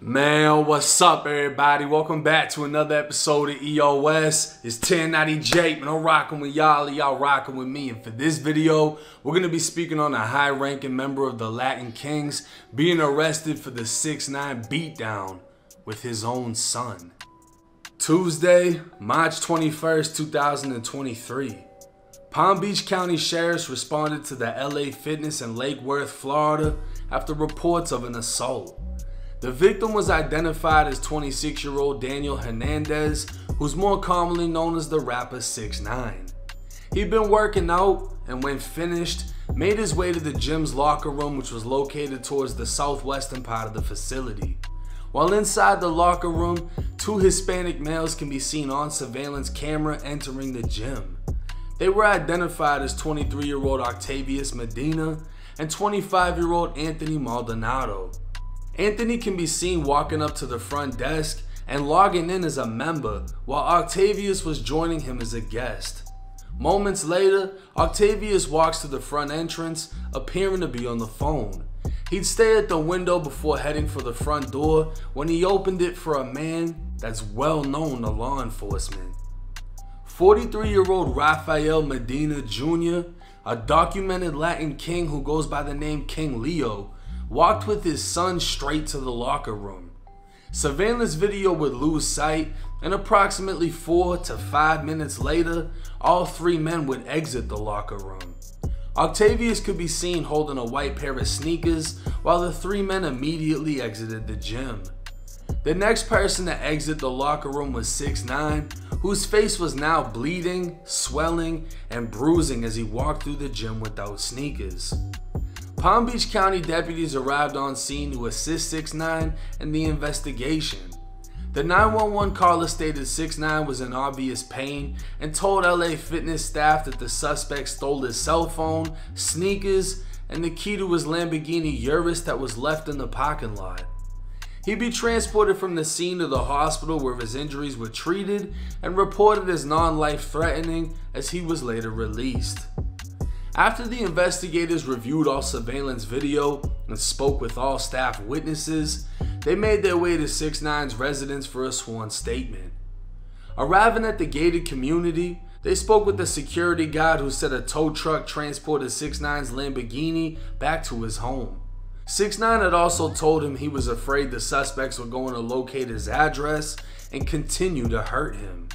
Man, what's up everybody? Welcome back to another episode of EOS. It's 1090 Jake, man. I'm rocking with y'all, y'all rocking with me. And for this video, we're going to be speaking on a high-ranking member of the Latin Kings being arrested for the 6ix9ine beatdown with his own son. Tuesday, March 21st, 2023. Palm Beach County sheriffs responded to the LA Fitness in Lake Worth, Florida after reports of an assault. The victim was identified as 26-year-old Daniel Hernandez, who's more commonly known as the rapper 6ix9ine. He'd been working out and when finished, made his way to the gym's locker room, which was located towards the southwestern part of the facility. While inside the locker room, two Hispanic males can be seen on surveillance camera entering the gym. They were identified as 23-year-old Octavius Medina and 25-year-old Anthony Maldonado. Anthony can be seen walking up to the front desk and logging in as a member, while Octavius was joining him as a guest. Moments later, Octavius walks to the front entrance, appearing to be on the phone. He'd stay at the window before heading for the front door when he opened it for a man that's well known to law enforcement. 43-year-old Rafael Medina Jr., a documented Latin king who goes by the name King Leo, walked with his son straight to the locker room. Surveillance video would lose sight, and approximately 4 to 5 minutes later, all three men would exit the locker room. Octavius could be seen holding a white pair of sneakers, while the three men immediately exited the gym. The next person to exit the locker room was 6ix9ine, whose face was now bleeding, swelling, and bruising as he walked through the gym without sneakers. Palm Beach County deputies arrived on scene to assist 6ix9ine in the investigation. The 911 caller stated 6ix9ine was in obvious pain and told LA Fitness staff that the suspect stole his cell phone, sneakers, and the key to his Lamborghini Urus that was left in the parking lot. He'd be transported from the scene to the hospital where his injuries were treated and reported as non-life-threatening, as he was later released. After the investigators reviewed all surveillance video and spoke with all staff witnesses, they made their way to 6ix9ine's residence for a sworn statement. Arriving at the gated community, they spoke with the security guard who said a tow truck transported 6ix9ine's Lamborghini back to his home. 6ix9ine had also told him he was afraid the suspects were going to locate his address and continue to hurt him.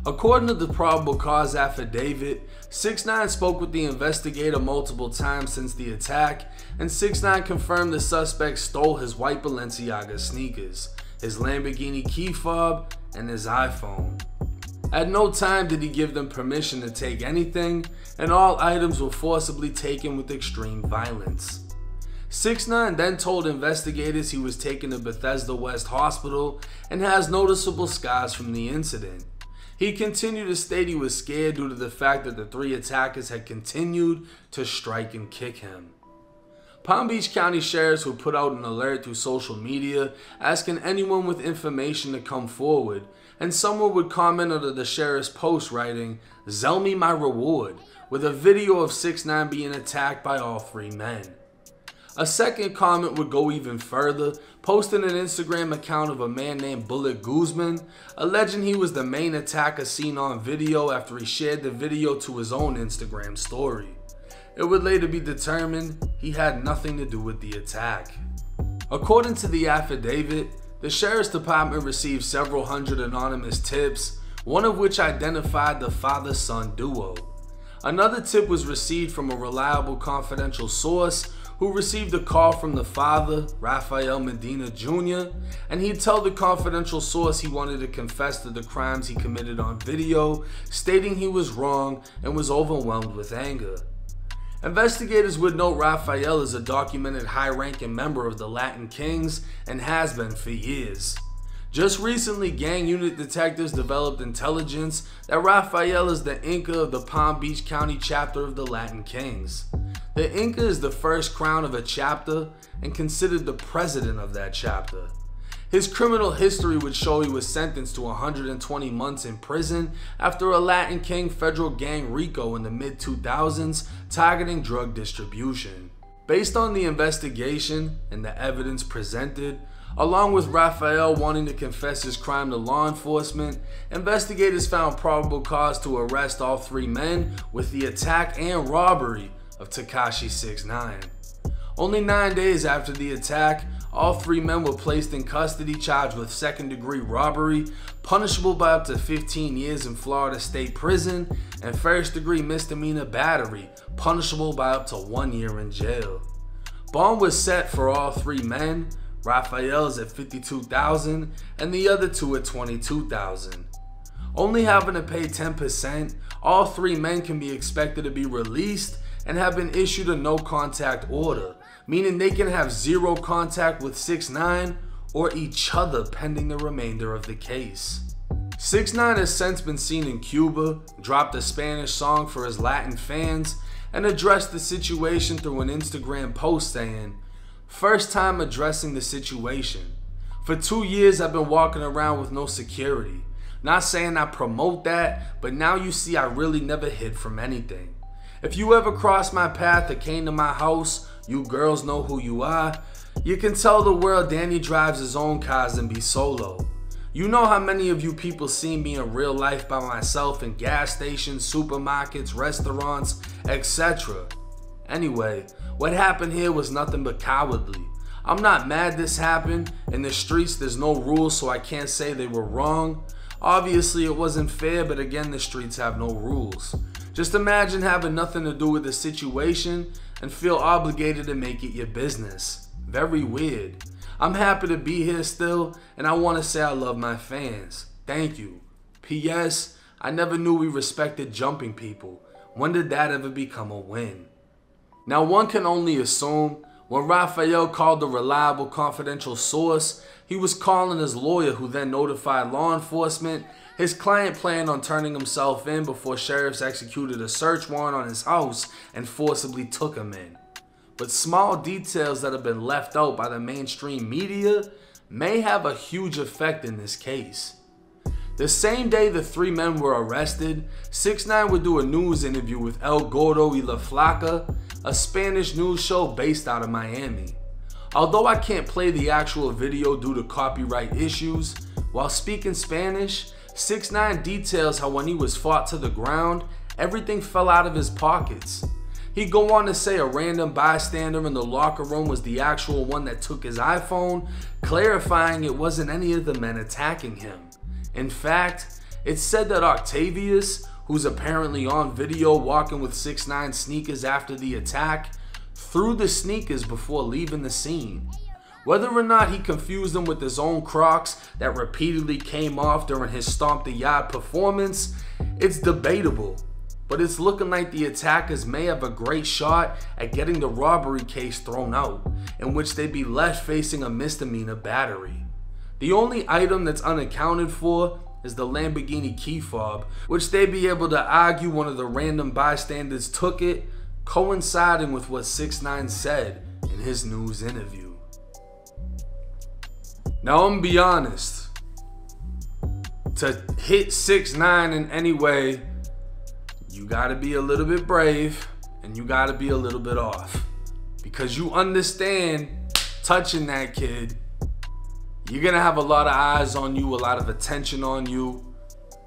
According to the probable cause affidavit, 6ix9ine spoke with the investigator multiple times since the attack, and 6ix9ine confirmed the suspect stole his white Balenciaga sneakers, his Lamborghini key fob, and his iPhone. At no time did he give them permission to take anything, and all items were forcibly taken with extreme violence. 6ix9ine then told investigators he was taken to Bethesda West Hospital and has noticeable scars from the incident. He continued to state he was scared due to the fact that the three attackers had continued to strike and kick him. Palm Beach County sheriffs would put out an alert through social media asking anyone with information to come forward, and someone would comment under the sheriff's post writing, "Zell me my reward," with a video of 6ix9ine being attacked by all three men. A second comment would go even further, posting an Instagram account of a man named Bullet Guzman, alleging he was the main attacker seen on video after he shared the video to his own Instagram story. It would later be determined he had nothing to do with the attack. According to the affidavit, the sheriff's department received several hundred anonymous tips, one of which identified the father-son duo. Another tip was received from a reliable confidential source who received a call from the father, Rafael Medina Jr., and he'd tell the confidential source he wanted to confess to the crimes he committed on video, stating he was wrong and was overwhelmed with anger. Investigators would note Rafael is a documented high-ranking member of the Latin Kings and has been for years. Just recently, gang unit detectives developed intelligence that Rafael is the Inca of the Palm Beach County chapter of the Latin Kings. The Inca is the first crown of a chapter and considered the president of that chapter. His criminal history would show he was sentenced to 120 months in prison after a Latin King federal gang RICO in the mid-2000s targeting drug distribution. Based on the investigation and the evidence presented, along with Raphael wanting to confess his crime to law enforcement, investigators found probable cause to arrest all three men with the attack and robbery of Tekashi 6ix9ine. Only 9 days after the attack, all three men were placed in custody charged with second-degree robbery, punishable by up to 15 years in Florida State Prison, and first-degree misdemeanor battery, punishable by up to 1 year in jail. Bond was set for all three men, Raphael's at $52,000 and the other two at $22,000. Only having to pay 10%, all three men can be expected to be released and have been issued a no-contact order, meaning they can have zero contact with 6ix9ine or each other pending the remainder of the case. 6ix9ine has since been seen in Cuba, dropped a Spanish song for his Latin fans, and addressed the situation through an Instagram post saying, "First time addressing the situation. For 2 years I've been walking around with no security. Not saying I promote that, but now you see I really never hid from anything. If you ever crossed my path or came to my house, you girls know who you are. You can tell the world Danny drives his own cars and be solo. You know how many of you people see me in real life by myself in gas stations, supermarkets, restaurants, etc. Anyway, what happened here was nothing but cowardly. I'm not mad this happened. In the streets there's no rules, so I can't say they were wrong. Obviously it wasn't fair, but again, the streets have no rules. Just imagine having nothing to do with the situation and feel obligated to make it your business. Very weird. I'm happy to be here still, and I want to say I love my fans. Thank you. P.S. I never knew we respected jumping people. When did that ever become a win?" Now one can only assume when Raphael called the reliable confidential source, he was calling his lawyer, who then notified law enforcement. His client planned on turning himself in before sheriffs executed a search warrant on his house and forcibly took him in. But small details that have been left out by the mainstream media may have a huge effect in this case. The same day the three men were arrested, 6ix9ine would do a news interview with El Gordo y la Flaca, a Spanish news show based out of Miami. Although I can't play the actual video due to copyright issues, while speaking Spanish, 6ix9ine details how when he was fought to the ground, everything fell out of his pockets. He'd go on to say a random bystander in the locker room was the actual one that took his iPhone, clarifying it wasn't any of the men attacking him. In fact, it's said that Octavius, who's apparently on video walking with 6ix9ine sneakers after the attack, threw the sneakers before leaving the scene. Whether or not he confused them with his own Crocs that repeatedly came off during his Stomp the Yard performance, it's debatable. But it's looking like the attackers may have a great shot at getting the robbery case thrown out, in which they'd be left facing a misdemeanor battery. The only item that's unaccounted for is the Lamborghini key fob, which they'd be able to argue one of the random bystanders took it, coinciding with what 6ix9ine said in his news interview. Now I'm gonna be honest, to hit 6ix9ine in any way, you gotta be a little bit brave and you gotta be a little bit off. Because you understand, touching that kid, you're gonna have a lot of eyes on you, a lot of attention on you.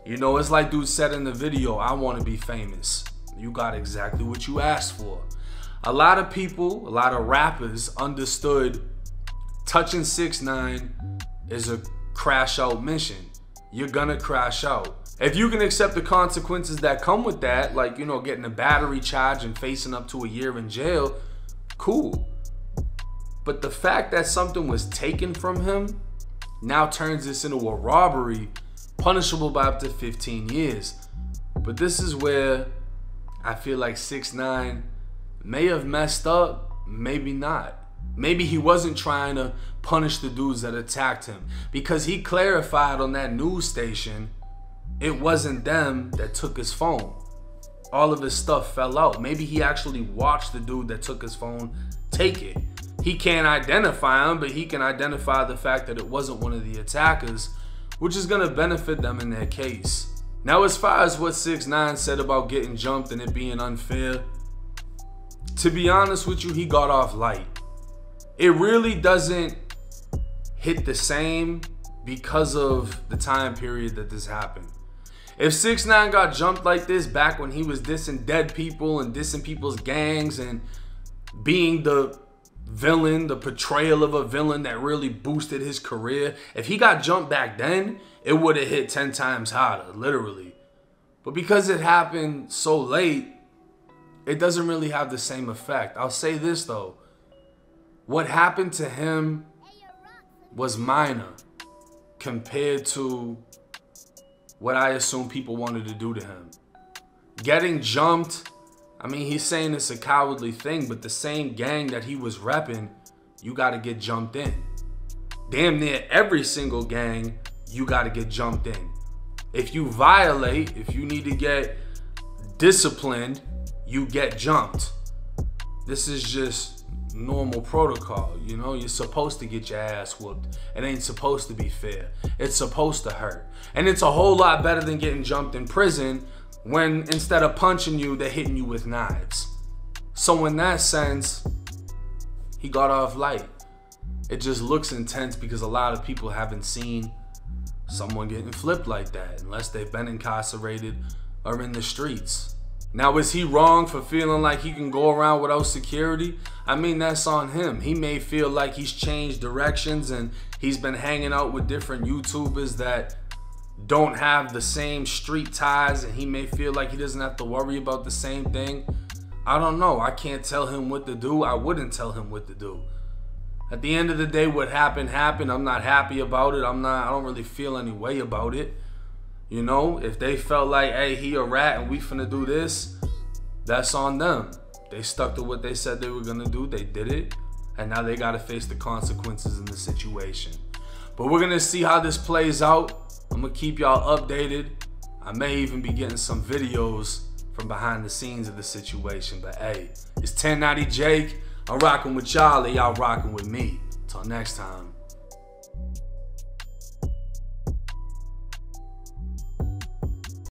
You know, it's like dude said in the video, I wanna be famous. You got exactly what you asked for. A lot of people, a lot of rappers understood touching 6ix9ine is a crash out mission. You're gonna crash out. If you can accept the consequences that come with that, like, you know, getting a battery charge and facing up to a year in jail, cool. But the fact that something was taken from him now turns this into a robbery, punishable by up to 15 years. But this is where I feel like 6ix9ine may have messed up, maybe not. Maybe he wasn't trying to punish the dudes that attacked him, because he clarified on that news station it wasn't them that took his phone. All of his stuff fell out. Maybe he actually watched the dude that took his phone take it. He can't identify him, but he can identify the fact that it wasn't one of the attackers, which is gonna benefit them in their case. Now, as far as what 6ix9ine said about getting jumped and it being unfair, to be honest with you, he got off light. It really doesn't hit the same because of the time period that this happened. If 6ix9ine got jumped like this back when he was dissing dead people and dissing people's gangs and being the villain, the portrayal of a villain that really boosted his career, if he got jumped back then, it would have hit 10 times harder, literally. But because it happened so late, it doesn't really have the same effect. I'll say this though, what happened to him was minor compared to what I assume people wanted to do to him. Getting jumped, I mean, he's saying it's a cowardly thing, but the same gang that he was repping, you gotta get jumped in. Damn near every single gang, you gotta get jumped in. If you violate, if you need to get disciplined, you get jumped. This is just normal protocol, you know? You're supposed to get your ass whooped. It ain't supposed to be fair. It's supposed to hurt. And it's a whole lot better than getting jumped in prison when instead of punching you, they're hitting you with knives. So in that sense, he got off light. It just looks intense because a lot of people haven't seen someone getting flipped like that unless they've been incarcerated or in the streets. Now, is he wrong for feeling like he can go around without security? I mean, that's on him. He may feel like he's changed directions and he's been hanging out with different YouTubers that don't have the same street ties, and he may feel like he doesn't have to worry about the same thing. I don't know. I can't tell him what to do. I wouldn't tell him what to do. At the end of the day, what happened, happened. I'm not happy about it. I don't really feel any way about it. You know, if they felt like, hey, he a rat and we finna do this, that's on them. They stuck to what they said they were gonna do. They did it. And now they gotta face the consequences in the situation. But we're gonna see how this plays out. I'm gonna keep y'all updated. I may even be getting some videos from behind the scenes of the situation. But hey, it's 1090 Jake. I'm rocking with y'all and y'all rocking with me. Till next time.